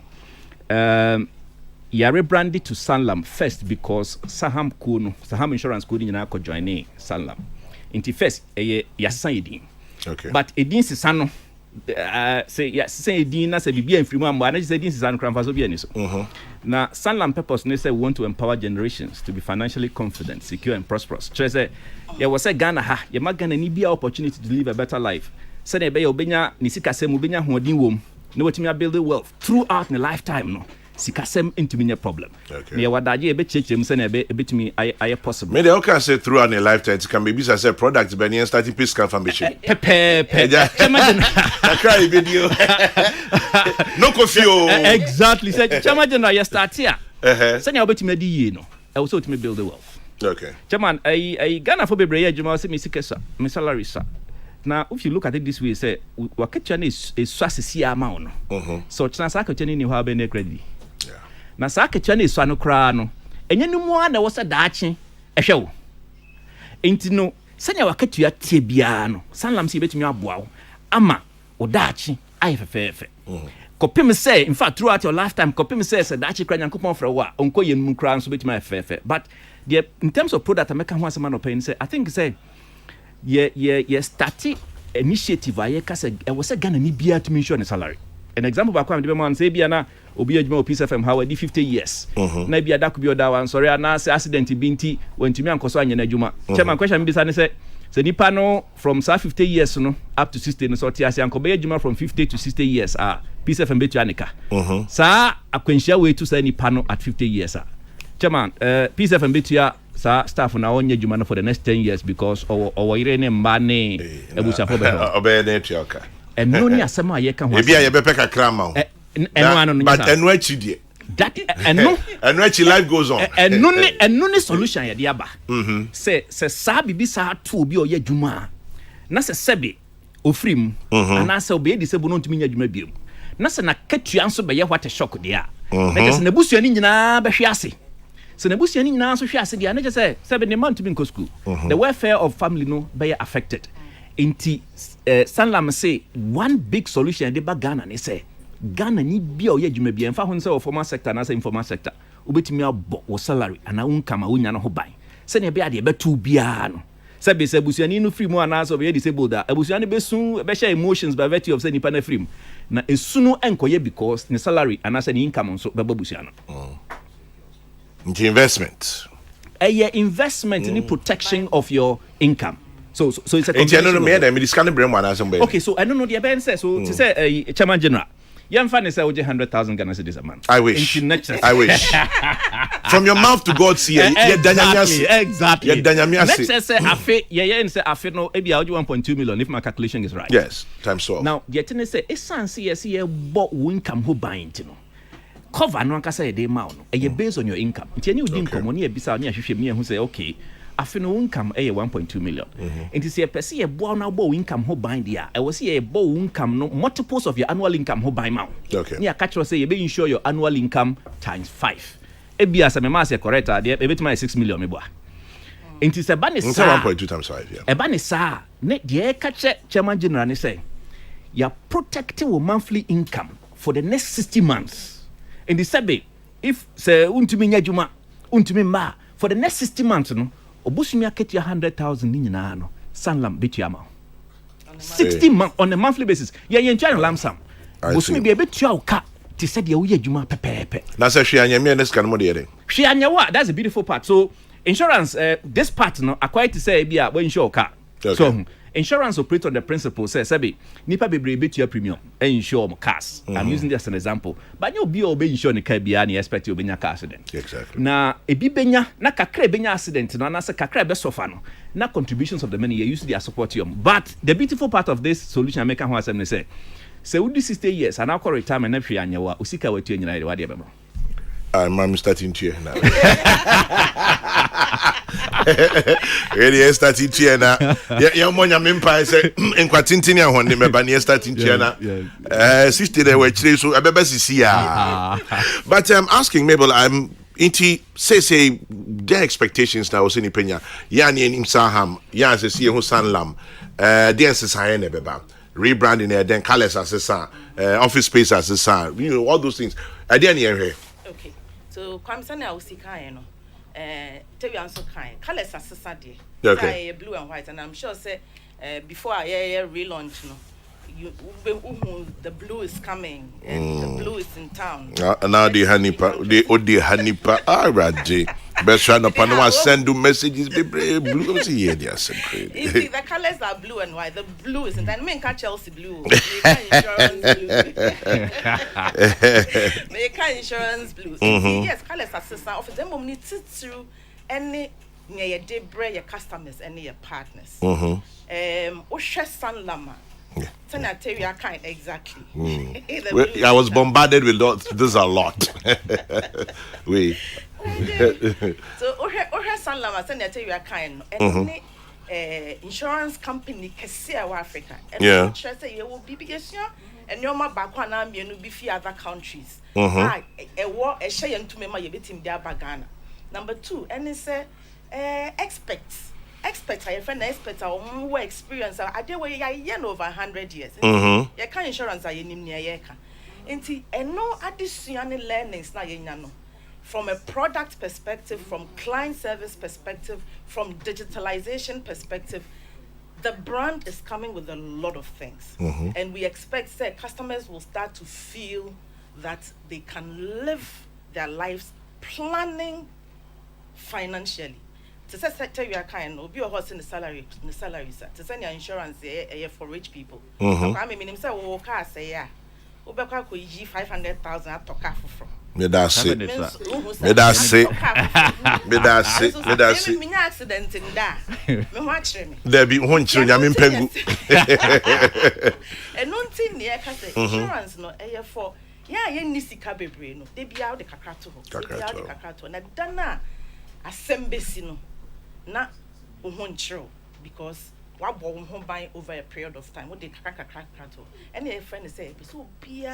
you're rebranded to Sanlam first because Saham Insurance could in join Sanlam. Inti first yasan okay. But edin si sano say edin say bibia mfirimu amba na say edin si sano kramfa so bia ni so. Na Sanlam purpose ne say we want to empower generations to be financially confident, secure and prosperous. Say ya was say Ghana ha ya magana ni bia opportunity to live a better life. Say na be ya obenya ni sika se mu benya hoodin wom na watimi build wealth throughout the lifetime no. sikasɛm ntumi nyɛ problem Okay. na yɛwɔ adagye yɛbɛkyerɛkyerɛ mu sɛnea ɛbɛtumi ayɛ possible Maybe I can say throughout a lifetime, it can be business as a product, but you starting peace confirmation. pɛpɛɛpɛ I cry video. No coffee. exactly sɛ chairman general yɛ start a sɛnea wobɛtumi adi yie no ɛwɔ sɛ wotumi build the wealth Okay. chairman Ghana for bebree yɛ adwuma wɔ sɛ me sika sa me salary sa now if you look at it this way say wakatua no ɛsua sesi ama wo no so ɔkyena saa akatua no ni hɔ a wobɛne credit na saa akatua no ɛsua no koraa no ɛnyɛ no mu a na ɛwɔ sɛ daakye ɛhwɛ wo enti no sɛnea wakatua tie biara no Sanlam sɛ yɛbɛtumi aboa wo ama wo daakye ayɛ fɛfɛɛfɛ kɔpem sɛ in fact throughout your lifetime kɔpem sɛ daakye kora nyankopɔn frɛ wo a ɔnkɔ yɛ mu koraa nso bɛtumi ayɛ fɛfɛɛfɛ but in terms of product I mɛka ho asɛm anɔpɛ ni sɛ I think sɛ yɛ start initiative a yɛka sɛ ɛwɔ sɛ Ghana ni biara tumi nsure ne salary an example baako a mede bɛma no sɛ bia na obi adwuma wɔ Peace FM ha wadi 50 years na bia da ko bi ɔda wansɔre anaasɛ accident bi nti wantumi ankɔ so anyɛ no adwuma chairman question mi bisa ne sɛ nipa no from saa 50 years no up to 60 no so ɔte ase ankɔbɛyɛ adwuma from 50 to 60 years Peace FM bɛtua ne ka saa akwanhyia wei to saa nipa no at 50 years chairman Peace FM bɛtua sa staff na onye dwuma no for the next 10 years because or yire ne mba ne ebusuafo be ho obey ne tuaka eno ni asem a ye ka ho bia ye be peka krama ho eno anu no but eno achi die that eno achi life goes on eno ni solution ye de aba se sa bibi sa to obi o ye dwuma na se sebe ofrim ana se obi de sebe no ntumi nya dwuma biom na se na katua nso be ye what a shock de a na se na busuani nyina be hwe ase so na busuani nyina so hwe ase dia na je say 7 months to be in school the welfare of family no be affected inti Sanlam say one big solution de ba Ghana ne say Ghana ni bia o ye dwuma bia mfa ho say o formal sector na say informal sector obetimi abo wo salary ana unka ma wonya no ho ban se ne bia de betu bia no se be se busuani no free mu ana so be disabled a busuani be sun be share emotions by virtue of say nipa na free mu na esu no enkoye because ne salary ana say ne income so be busuano into investment investment in protection of your income so it's a okay so I don't know the event says so to say chairman general you find say 100,000 Ghana cedis a month I wish from your mouth to God see exactly next say afi say afi no e bia 1.2 million if my calculation is right yes times 12 now the thing say essence yes ye bo income ho ban ti no cover no anka say dey ma no e based on your income nti any udi income oni ebisa oni ahwehwem ni ehun say okay afi no income 1.2 million nti say person ye bo na bo income ho ban dia e was ye bo income no multiples of your annual income ho ban ma okay ni aka say ye be insure your annual income times 5 e bia say me ma say correct dia e betima 6 million me bo nti say ba ni sa 1.2 times 5 yeah e ba ni sa ne dia ka chairman general ni say you protecting your monthly income for the next 60 months. In the sebe, if say untumi nya dwuma, untumi ma for the next 60 months no, obusumi aketia 100,000 ni nyina no, Sanlam betua ma. 60 months on a monthly basis. Yeah, you enjoy lamp sum. Obusumi be betua o ka ti say de wo ye dwuma pepepe. Na say hwe anya me ne sika no mo de yede. Hwe anya wa, that's a beautiful part. So insurance this part no acquire to say bia we insure car. Okay. So insurance operates on the principle say sabi nipa bebre betua premium insure cars. I'm using this as an example. But you be obey insure ne car bia na expect you benya car accident. Exactly. Na ebi benya na kakra benya accident no na say kakra be suffer no. Na contributions of the money you use their support you. But the beautiful part of this solution I make ho asem ne say we do 60 years and now call retirement na hwe anya wa usika watu nyina de wa de bema. I'm starting to hear now. Really starting to hear now. Yeah, monya mempa say en kwatintini ahonde meba ne starting to hear now. 60 there were three so abeba sisi ya. But I'm asking Mabel, I'm into say their expectations now was in Penya. Ya ni in Saham, ya say see who Sanlam. The answer ne beba. Rebranding there then colors as office space as all those things. I didn't hear her. Okay. So kwamsana usika no tell you answer kind colors asesa de okay blue and white and I'm sure say before I relaunch no you the blue is coming and the blue is in town now the honeypa the hanipa already Best friend of Panama send you messages. Blue. See here, they are so You great. see, the colors are blue and white. The blue is, and I mean, Chelsea blue. Insurance blue. Make insurance blue. Yes, colors are sister of them. Only through any near your your customers and your partners. Osha Sanlam. Tell you, I can't exactly. I was bombarded with this a lot. We. So Osha Sanlam. Tell you, I can't. Any insurance company Kessia Africa. Yeah. Say you will be biggest and your ma back one arm you be few other countries. A war a shay and to me my bit in their bagana. Number 2, and it's experts are your friend experts are more experience. I did where you over 100 years. You can insurance are in near yeka. And no additional learnings na yenano. From a product perspective, from client service perspective, from digitalization perspective, the brand is coming with a lot of things. And we expect that customers will start to feel that they can live their lives planning financially. To say tell you a kind of be a horse in the salary, sir. To send your insurance for rich people. I mean, himself will car say, yeah. Ubeka could 500,000 at Toka from. Me that's it. Me Accident in that. Me watch me. There be one children. I mean, pengu. And non thing near insurance no for. Yeah, you need to be brain. They be out the kakato. They be out the kakato. Na dana assembly no. Na unhonchro because what born home buying over a period of time. What they kakato. And a friend say so be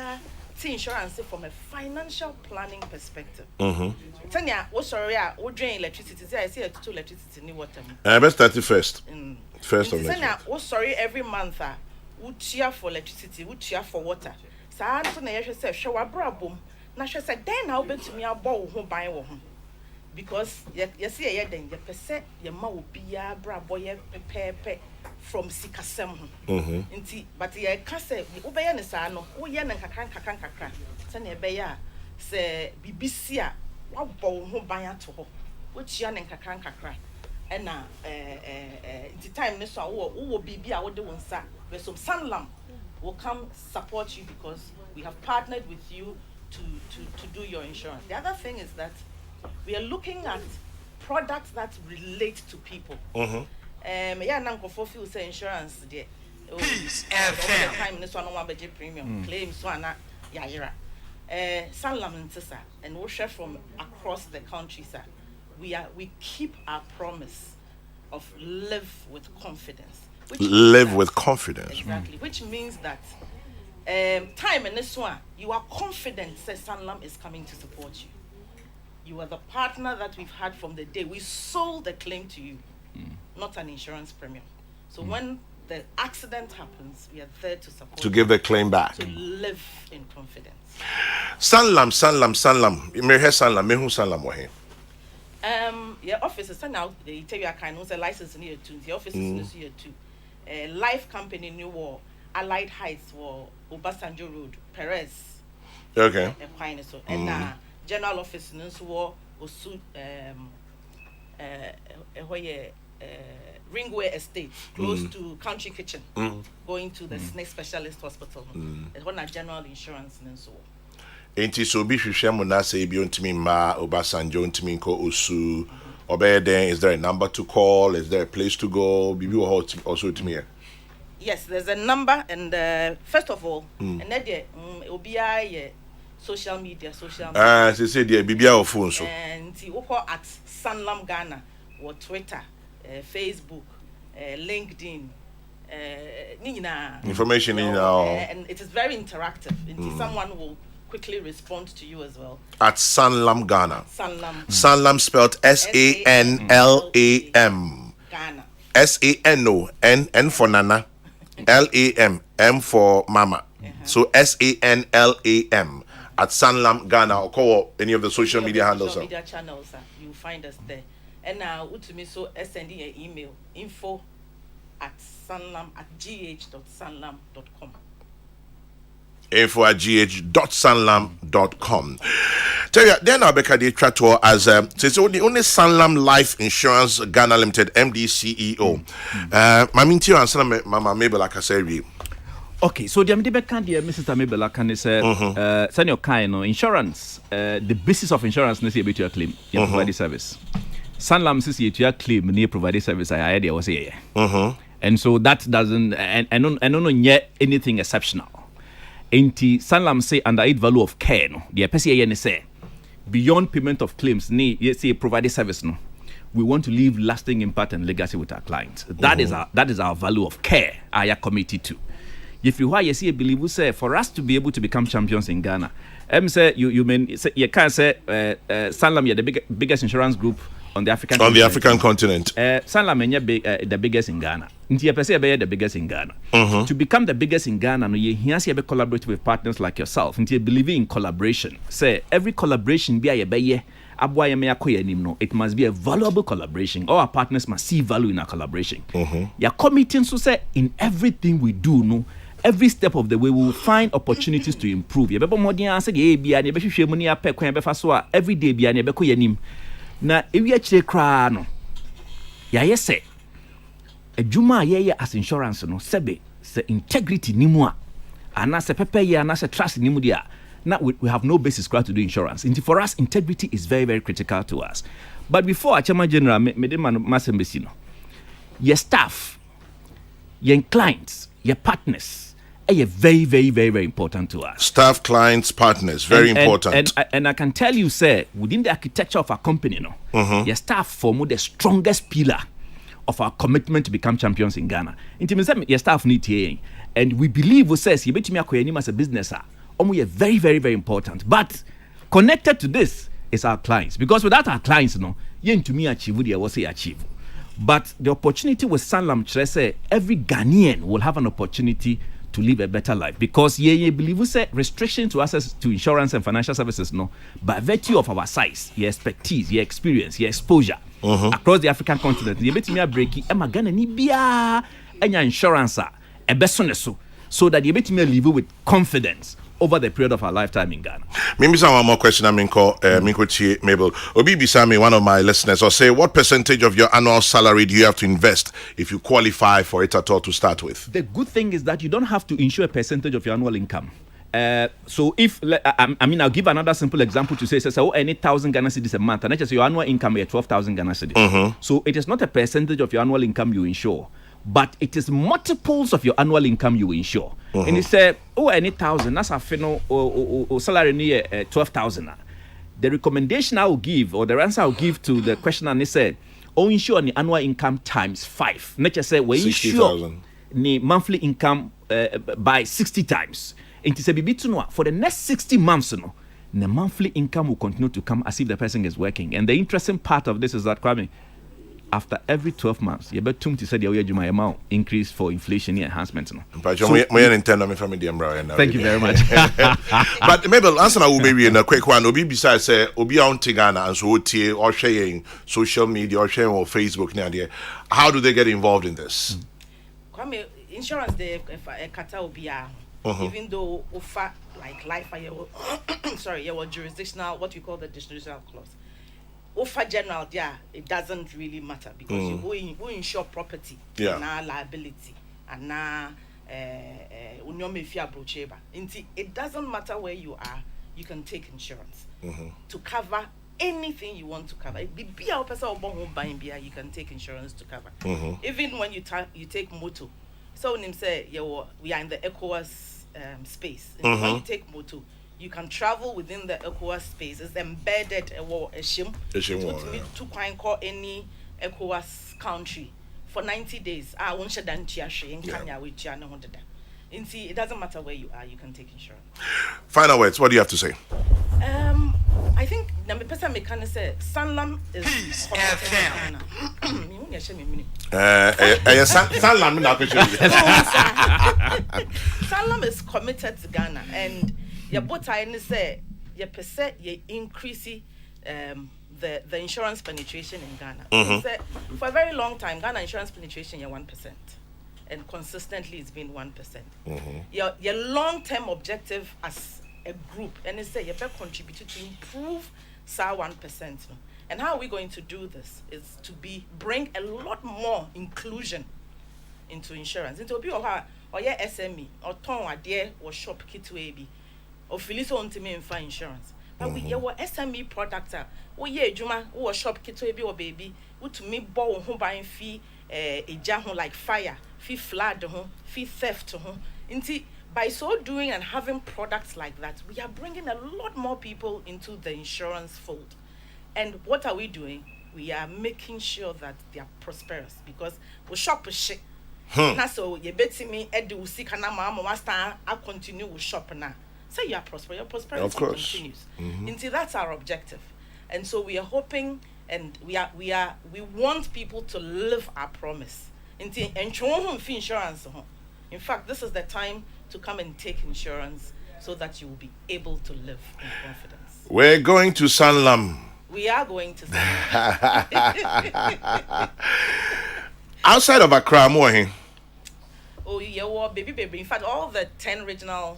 insurance from a financial planning perspective. Tanya, what sorry, what drain electricity? I see a 2 electricity ni water. Best 31st. First of Tanya, what sorry every month would cheer for electricity, would cheer for water. So I don't know if say show a brabum. Na she said then I'll bet to me a bow home buy home. Because you see a then you percent your ma will be a braboy pepe from Sikasem. But ye can't say Ubayan is no, Uyan and Kakran. Sanya Baya say BBC, what bow home buy to her, which yan and Kakran. And now, the time this one who will be our doing, sir, where some Sanlam will come support you because we have partnered with you to do your insurance. The other thing is that we are looking at products that relate to people. Yeah, nanko for few say insurance there. Peace FM. Time this one on budget premium claims one yaira. Sanlam and we share from across the country, sir. We keep our promise of live with confidence. Live with confidence. Exactly, which means that time in this one, you are confident that Sanlam is coming to support you. You are the partner that we've had from the day we sold the claim to you, not an insurance premium. So when the accident happens, we are there to support to give the claim back. To live in confidence. Sanlam. Me hear Sanlam. Me who Sanlam wa here. Your office is now. They tell you I can't use a license in here too. The office is here too. Life company New War, Allied Heights, or Obasanjo Road, Perez. Okay. And general office in War, Osu, Ringway Estate, close to Country Kitchen, going to the Snake Specialist Hospital. It's one general insurance and so on. Enti so bi hwehwe mo na say bi ontimi ma Obasanjo ontimi ko Osu obey then is there a number to call, is there a place to go, bibi wo also to me. Yes, there's a number and first of all and there obi social media say there bibia of phone so and you call at Sanlam Ghana or Twitter, Facebook, LinkedIn, information in now and it is very interactive. Someone will quickly respond to you as well. At Sanlam Ghana. Sanlam spelled SANLAM. Ghana. SANO N for Nana. LAM M for Mama. So SANLAM at Sanlam Ghana, or call any of the social media handles. Social media channels, you find us there. And now, so send an email info@sanlam@gh.sanlam.com. info@gh.sanlam.com. Tell you, then I'll be the tour as the only Sanlam Life Insurance Ghana Limited MD CEO. Maminti and Sanlam Mama Mabel, like I said. Okay, so the Amdebe dear Mrs. Mabel can say, senior kind insurance, the basis of insurance is to claim, you provide service. Sanlam says you claim near provide service. I idea was here. And so that doesn't, and I don't yet anything exceptional. Ain't Sanlam say under it value of care, no? The PCA say beyond payment of claims, say provide service, no. We want to leave lasting impact and legacy with our clients. That is our value of care. I are committed to. If you are, you see, believe we say for us to be able to become champions in Ghana. Say you mean say, you can't say Sanlam you're the biggest insurance group on the African continent. Sanlam the biggest in Ghana. Nti you say the biggest in Ghana. To become the biggest in Ghana, no you here see collaborate with partners like yourself. Nti you believe in collaboration. Say every collaboration be a be it must be a valuable collaboration. All our partners must see value in our collaboration. You're committing to say in everything we do, no. Every step of the way, we will find opportunities to improve. Every day, na if you actually cry, no, yes, say, a Juma as insurance, no, sebe, se integrity nimua, and as a pepe, and as a trust nimudia. Now we have no basis to do insurance. And for us, integrity is very, very critical to us. But before I Chairman General, Masembesino, your staff, your clients, your partners, are very, very, very, very important to us. Staff, clients, partners, very important. And I can tell you, sir, within the architecture of our company, no, your staff form the strongest pillar of our commitment to become champions in Ghana. Intimately, your staff need to, and we believe, we says, you bet me as a business, we are very, very, very important. But connected to this is our clients, because without our clients, no, you to me achieve what you say achieve. But the opportunity with Sanlam, say every Ghanaian will have an opportunity to live a better life, because you believe we say restriction to access to insurance and financial services, no, by virtue of our size, your expertise, your experience, your exposure across the African continent. You bet me a breaky, Ghana ni bia any insurance a besoneso, so that you bet me live with confidence over the period of our lifetime in Ghana. Maybe one more question. I mean, Mabel. Obi Bisami, one of my listeners, or say, what percentage of your annual salary do you have to invest if you qualify for it at all to start with? The good thing is that you don't have to insure a percentage of your annual income. So if I'll give another simple example to say, any 1,000 Ghana cedis a month, and just your annual income is 12,000 Ghana cedis. So it is not a percentage of your annual income you insure, but it is multiples of your annual income you insure. And he said, any 1,000, that's a final salary near 12,000. The recommendation I will give, or the answer I will give to the question, and he said, insure the annual income times 5. Not just say, we insure the monthly income by 60 times. And he said, for the next 60 months, no, the monthly income will continue to come as if the person is working. And the interesting part of this is that, Kwame, after every 12 months, you bet to say the amount increase for inflation enhancement. No? Thank you very much. But maybe answer will be in a quick one. Obi besides say Obi on Tigana and so or sharing social media or sharing on Facebook. How do they get involved in this? Insurance they kata obia. Even though offer like life your jurisdictional, what we call the jurisdictional clause. Offer general, it doesn't really matter, because we insure property and our liability and now it doesn't matter where you are, you can take insurance to cover anything you want to cover. You can take insurance to cover. Even when you take moto. So when say we are in the ECOWAS space. And when you take moto, you can travel within the ECOWAS space. It's embedded to call any ECOWAS country for 90 days. It doesn't matter where you are, you can take insurance. Final words, what do you have to say? I think the person can say Sanlam is Sanlam is committed to Ghana, and your both I say your percent you increase the insurance penetration in Ghana. For a very long time, Ghana insurance penetration is 1%. and consistently it's been 1%. Your long-term objective as a group, and it's say you better contribute to improve 1%. No? And how are we going to do this? Is to bring a lot more inclusion into insurance. Into be or your SME or ton or shop kit be or Phyllis on to me for insurance. But we your SME product juma or shop kit or baby to me bow home buying fee a jam like fire, fee flood fee theft into by so doing and having products like that, we are bringing a lot more people into the insurance fold. And what are we doing? We are making sure that they are prosperous because we shop a shit. Now, so you bet me, Edu, Sika, Mama, Master, I continue with shop now. So you are prosperous, your prosperity continues. Until that's our objective. And so we are hoping and we want people to live our promise. Until insurance. In fact, this is the time to come and take insurance so that you will be able to live in confidence. We're going to Sanlam. We are going to Sanlam. Outside of Accra, more. Oh, yeah, well, baby. In fact, all the 10 regional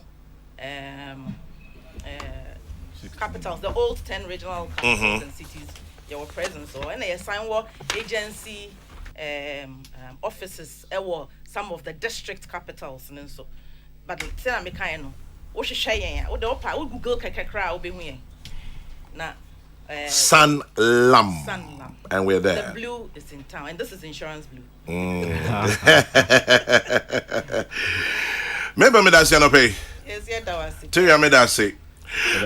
capitals, the old 10 regional capitals and cities, they were present. So, and they assigned agency offices, some of the district capitals, and so. But say I'm kind of, what should share? What the opera? What Google kakra? Will be here. Now, Sanlam. And we're there. The blue is in town, and this is insurance blue. Maybe me that say no pay. Yes, yeah, that was it. Tell you me that say.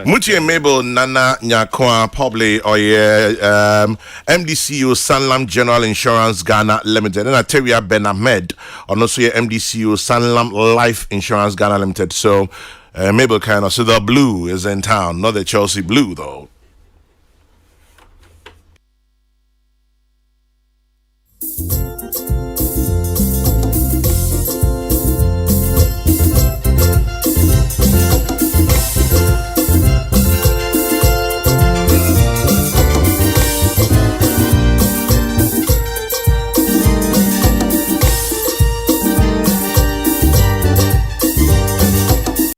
Muchi and Mabel Nana Nyakwa probably or MDCU Sanlam General Insurance Ghana Limited and Ateria Ben Ahmed and also MDCU Sanlam Life Insurance Ghana Limited. So Mabel kind of so the blue is in town, not the Chelsea blue though.